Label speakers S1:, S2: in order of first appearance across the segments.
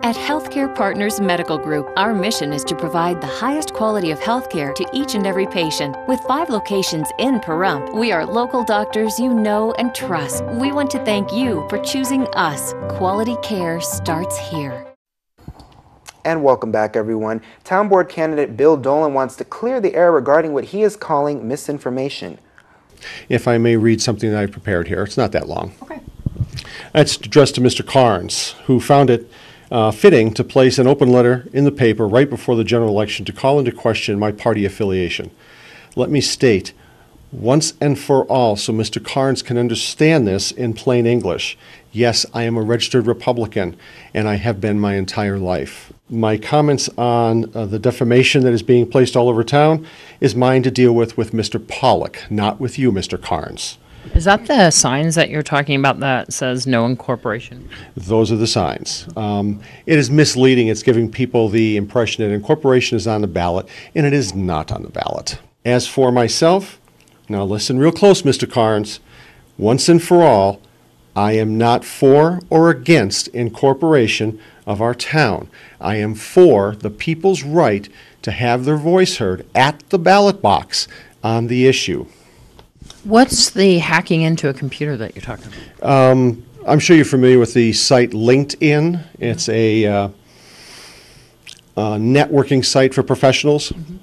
S1: At Healthcare Partners Medical Group, our mission is to provide the highest quality of healthcare to each and every patient. With 5 locations in Pahrump, we are local doctors you know and trust. We want to thank you for choosing us. Quality care starts here.
S2: And welcome back, everyone. Town Board candidate Bill Dolan wants to clear the air regarding what he is calling misinformation.
S3: If I may read something that I prepared here. It's not that long.
S4: Okay.
S3: It's addressed to Mr. Carnes, who found it fitting to place an open letter in the paper right before the general election to call into question my party affiliation. Let me state once and for all, so Mr. Carnes can understand this in plain English. Yes, I am a registered Republican, and I have been my entire life. My comments on the defamation that is being placed all over town is mine to deal with Mr. Pollock, not with you, Mr. Carnes.
S4: Is that the signs that you're talking about that says no incorporation?
S3: Those are the signs. It is misleading. It's giving people the impression that incorporation is on the ballot, and it is not on the ballot. As for myself, now listen real close, Mr. Carnes. Once and for all, I am not for or against incorporation of our town. I am for the people's right to have their voice heard at the ballot box on the issue.
S4: What's the hacking into a computer that you're talking about?
S3: I'm sure you're familiar with the site LinkedIn. It's a networking site for professionals. Mm-hmm.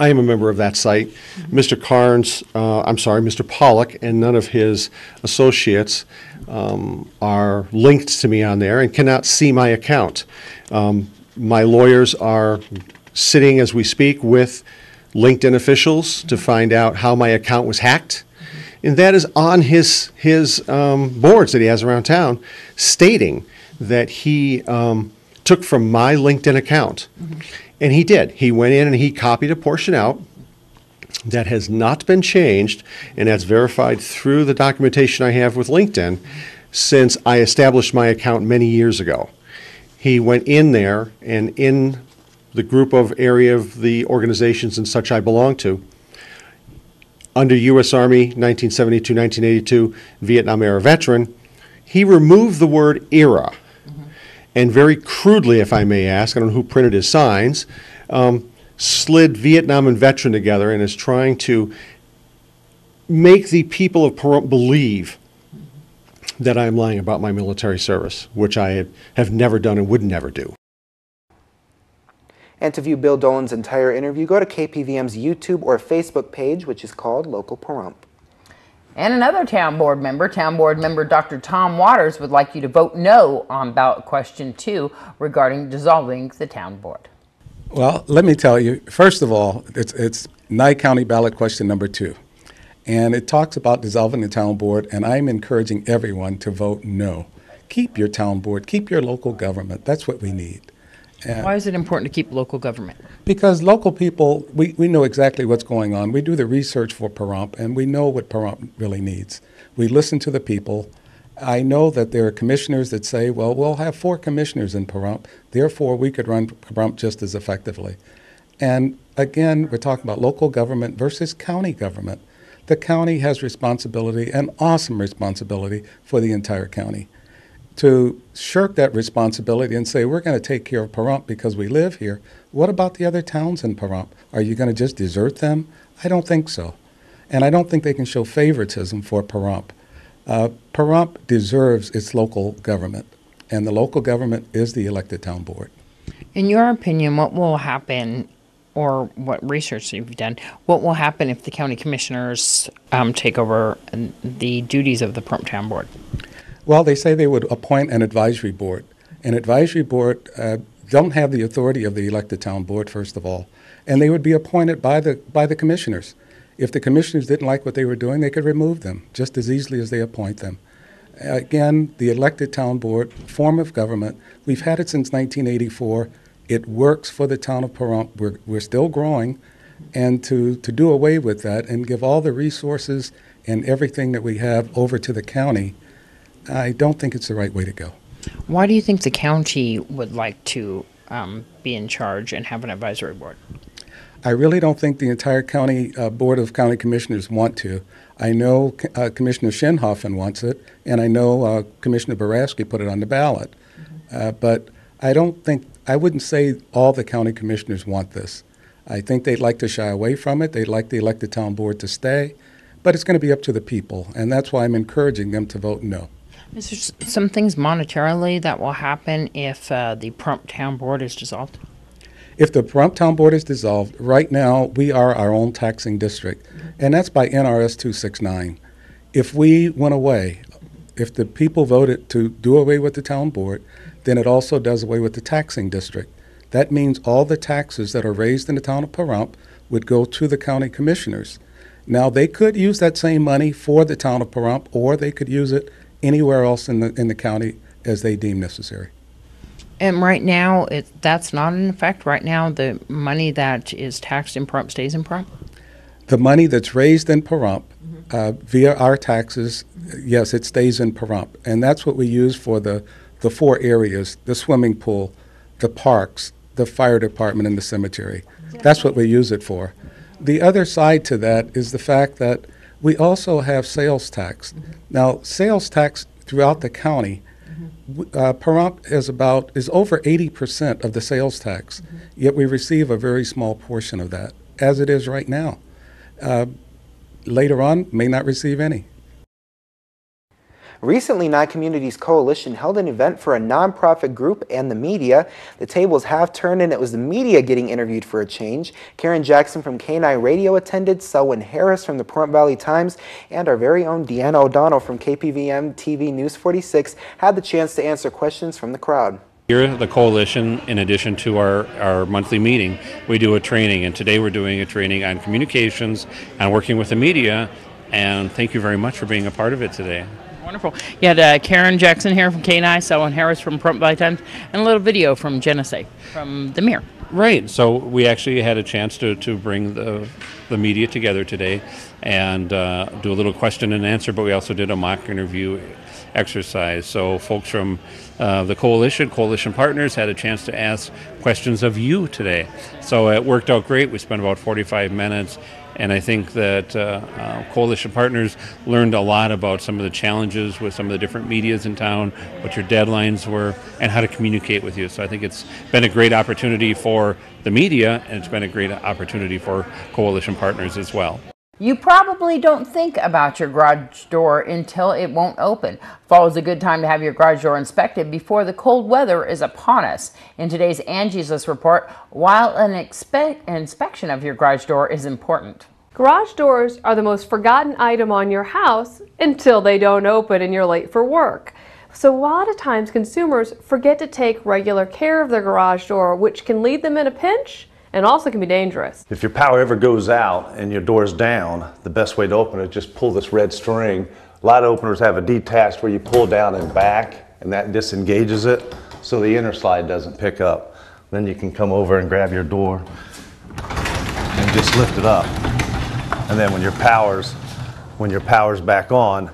S3: I am a member of that site. Mm-hmm. Mr. Pollock and none of his associates are linked to me on there and cannot see my account. My lawyers are sitting as we speak with LinkedIn officials to find out how my account was hacked. And that is on his boards that he has around town, stating that he took from my LinkedIn account. Mm-hmm. And he did. He went in and he copied a portion out that has not been changed, and that's verified through the documentation I have with LinkedIn since I established my account many years ago. He went in there, and in the group of area of the organizations and such I belong to, under U.S. Army 1972-1982 Vietnam era veteran, he removed the word era. Mm-hmm. And very crudely, if I may ask, I don't know who printed his signs, slid Vietnam and veteran together and is trying to make the people of Pahrump believe that I am lying about my military service, which I have never done and would never do.
S2: And to view Bill Dolan's entire interview, go to KPVM's YouTube or Facebook page, which is called Local Pahrump.
S5: And another town board member Dr. Tom Waters, would like you to vote no on ballot question 2 regarding dissolving the town board.
S6: Well, let me tell you, first of all, it's Nye County ballot question number 2. And it talks about dissolving the town board, and I'm encouraging everyone to vote no. Keep your town board, keep your local government. That's what we need.
S4: Why is it important to keep local government?
S6: Because local people, we know exactly what's going on. We do the research for Pahrump, and we know what Pahrump really needs. We listen to the people. I know that there are commissioners that say, well, we'll have 4 commissioners in Pahrump, therefore we could run Pahrump just as effectively. And again, we're talking about local government versus county government. The county has responsibility, an awesome responsibility for the entire county. To shirk that responsibility and say, we're going to take care of Pahrump because we live here, what about the other towns in Pahrump? Are you going to just desert them? I don't think so. And I don't think they can show favoritism for Pahrump. Pahrump deserves its local government, and the local government is the elected town board.
S4: In your opinion, what will happen, or what research you've done, what will happen if the county commissioners take over the duties of the Pahrump Town Board?
S6: Well, they say they would appoint an advisory board. An advisory board don't have the authority of the elected town board, first of all, and they would be appointed by the commissioners. If the commissioners didn't like what they were doing, they could remove them just as easily as they appoint them. Again, the elected town board, form of government, we've had it since 1984. It works for the town of Pahrump. We're still growing, and to do away with that and give all the resources and everything that we have over to the county, I don't think it's the right way to go.
S4: Why do you think the county would like to be in charge and have an advisory board?
S6: I really don't think the entire county board of county commissioners want to. I know Commissioner Shinhoffen wants it, and I know Commissioner Boraski put it on the ballot. Mm-hmm. But I wouldn't say all the county commissioners want this. I think they'd like to shy away from it. They'd like the elected town board to stay, but it's going to be up to the people, and that's why I'm encouraging them to vote no.
S4: Is there some things monetarily that will happen if the Pahrump Town Board is dissolved?
S6: If the Pahrump Town Board is dissolved, right now we are our own taxing district, and that's by NRS 269. If we went away, if the people voted to do away with the town board, then it also does away with the taxing district. That means all the taxes that are raised in the town of Pahrump would go to the county commissioners. Now, they could use that same money for the town of Pahrump, or they could use it anywhere else in the county as they deem necessary.
S4: And right now, that's not in effect. Right now, the money that is taxed in Pahrump stays in Pahrump?
S6: The money that's raised in Pahrump via our taxes, yes, it stays in Pahrump. And that's what we use for the 4 areas, the swimming pool, the parks, the fire department, and the cemetery. That's what we use it for. The other side to that is the fact that we also have sales tax. Now, sales tax throughout the county, Pahrump is over 80% of the sales tax, yet we receive a very small portion of that, as it is right now. Later on, may not receive any.
S2: Recently, Nye Communities Coalition held an event for a nonprofit group and the media. The tables have turned and it was the media getting interviewed for a change. Karen Jackson from K9 Radio attended, Selwyn Harris from the Pahrump Valley Times, and our very own Deanna O'Donnell from KPVM TV News 46 had the chance to answer questions from the crowd.
S7: Here at the Coalition, in addition to our monthly meeting, we do a training, and today we're doing a training on communications and working with the media, and thank you very much for being a part of it today.
S5: Wonderful. You had Karen Jackson here from K9, Selwyn Harris from Pahrump Valley Times, and a little video from Genesee from the Mirror.
S7: Right. So we actually had a chance to bring the media together today and do a little question and answer, but we also did a mock interview exercise. So folks from the coalition partners had a chance to ask questions of you today. So it worked out great. We spent about 45 minutes. And I think that coalition partners learned a lot about some of the challenges with some of the different medias in town, what your deadlines were, and how to communicate with you. So I think it's been a great opportunity for the media, and it's been a great opportunity for coalition partners as well.
S5: You probably don't think about your garage door until it won't open. Fall is a good time to have your garage door inspected before the cold weather is upon us. In today's Angie's List report, while an inspection of your garage door is important.
S8: Garage doors are the most forgotten item on your house until they don't open and you're late for work. So a lot of times consumers forget to take regular care of their garage door, which can lead them in a pinch and also can be dangerous.
S9: If your power ever goes out and your door is down, the best way to open it is just pull this red string. A lot of openers have a detached where you pull down and back, and that disengages it so the inner slide doesn't pick up. Then you can come over and grab your door and just lift it up. And then when your power's back on,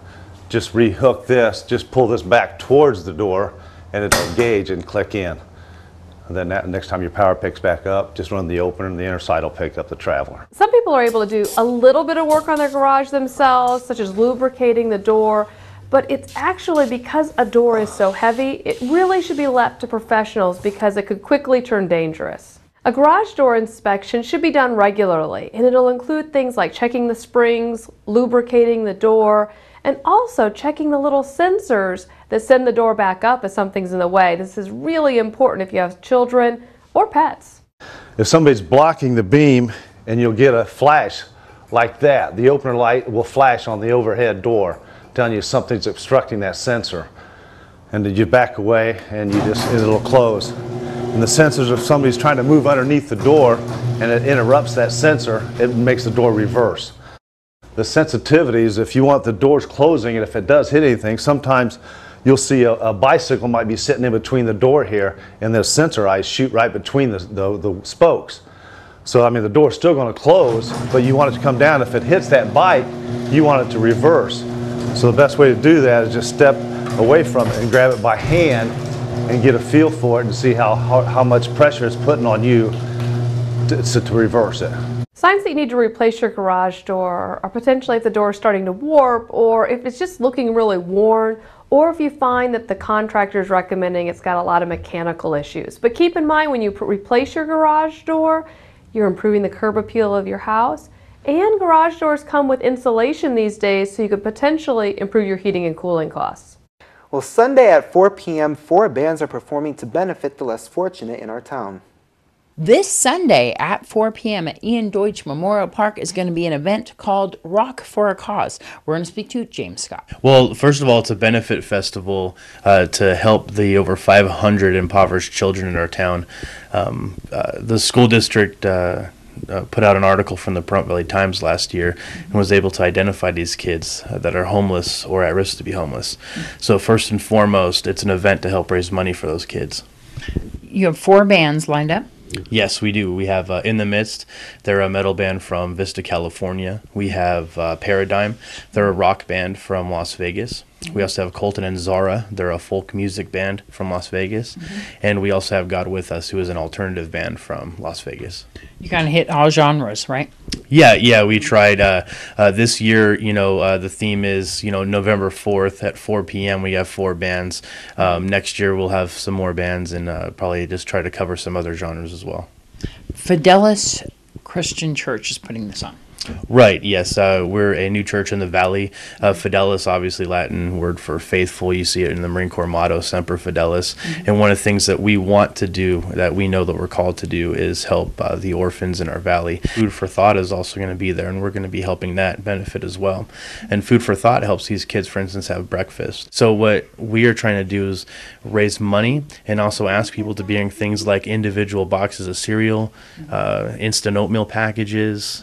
S9: just rehook this, just pull this back towards the door and it'll engage and click in. And then next time your power picks back up, just run the opener and the inner side will pick up the traveler.
S8: Some people are able to do a little bit of work on their garage themselves, such as lubricating the door, but it's actually because a door is so heavy, it really should be left to professionals because it could quickly turn dangerous. A garage door inspection should be done regularly, and it'll include things like checking the springs, lubricating the door, and also checking the little sensors that send the door back up if something's in the way. This is really important if you have children or pets.
S9: If somebody's blocking the beam and you'll get a flash like that, the opener light will flash on the overhead door, telling you something's obstructing that sensor. And then you back away and it'll close. And the sensors, if somebody's trying to move underneath the door and it interrupts that sensor, it makes the door reverse. The sensitivities, if you want the doors closing and if it does hit anything, sometimes you'll see a bicycle might be sitting in between the door here and the sensor eyes shoot right between the spokes. So I mean the door's still going to close, but you want it to come down. If it hits that bike, you want it to reverse. So the best way to do that is just step away from it and grab it by hand and get a feel for it and see how much pressure it's putting on you to reverse it.
S8: Signs that you need to replace your garage door are potentially if the door is starting to warp or if it's just looking really worn or if you find that the contractor is recommending it's got a lot of mechanical issues. But keep in mind, when you replace your garage door, you're improving the curb appeal of your house. And garage doors come with insulation these days, so you could potentially improve your heating and cooling costs.
S2: Well, Sunday at 4 p.m., 4 bands are performing to benefit the less fortunate in our town.
S4: This Sunday at 4 p.m. at Ian Deutsch Memorial Park is going to be an event called Rock for a Cause. We're going to speak to James Scott.
S10: Well, first of all, it's a benefit festival to help the over 500 impoverished children in our town. The school district put out an article from the Pahrump Valley Times last year and was able to identify these kids that are homeless or at risk to be homeless. So first and foremost, it's an event to help raise money for those kids.
S4: You have 4 bands lined up.
S10: Yes, we do. We have In the Midst. They're a metal band from Vista, California. We have Paradigm. They're a rock band from Las Vegas. We also have Colton and Zara. They're a folk music band from Las Vegas. And we also have God With Us, who is an alternative band from Las Vegas.
S4: You kind of hit all genres, right?
S10: Yeah, we tried. This year, the theme is, November 4th at 4 p.m. We have 4 bands. Next year we'll have some more bands and probably just try to cover some other genres as well.
S4: Fidelis Christian Church is putting this on.
S10: Right, yes. We're a new church in the Valley. Fidelis, obviously Latin word for faithful. You see it in the Marine Corps motto, Semper Fidelis. And one of the things that we want to do, that we know that we're called to do, is help the orphans in our valley. Food for Thought is also going to be there, and we're going to be helping that benefit as well. And Food for Thought helps these kids, for instance, have breakfast. So what we are trying to do is raise money and also ask people to bring things like individual boxes of cereal, instant oatmeal packages,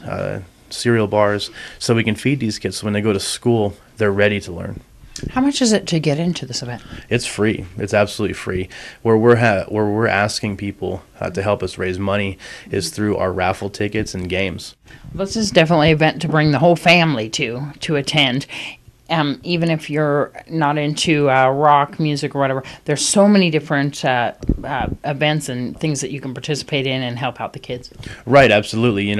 S10: cereal bars, so we can feed these kids so when they go to school, they're ready to learn.
S4: How much is it to get into this event?
S10: It's free. It's absolutely free. Where we're asking people to help us raise money is through our raffle tickets and games.
S4: This is definitely an event to bring the whole family to attend. Even if you're not into rock music or whatever, there's so many different events and things that you can participate in and help out the kids.
S10: Right, absolutely.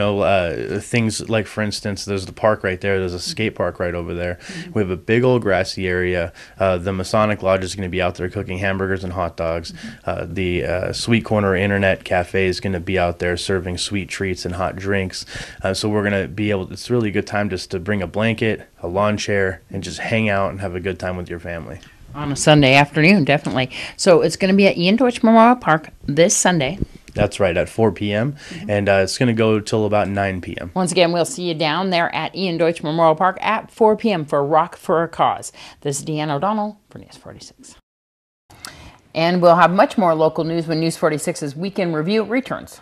S10: Things like, for instance, there's the park right there. There's a skate park right over there. We have a big old grassy area. The Masonic Lodge is going to be out there cooking hamburgers and hot dogs. The Sweet Corner Internet Cafe is going to be out there serving sweet treats and hot drinks. So we're going to be able, it's really a good time just to bring a blanket, a lawn chair, and just hang out and have a good time with your family.
S4: On a Sunday afternoon, definitely. So it's going to be at Ian Deutsch Memorial Park this Sunday.
S10: That's right, at 4 p.m. And it's going to go till about 9 p.m.
S4: Once again, we'll see you down there at Ian Deutsch Memorial Park at 4 p.m. for Rock for a Cause. This is Deanne O'Donnell for News 46.
S5: And we'll have much more local news when News 46's Weekend Review returns.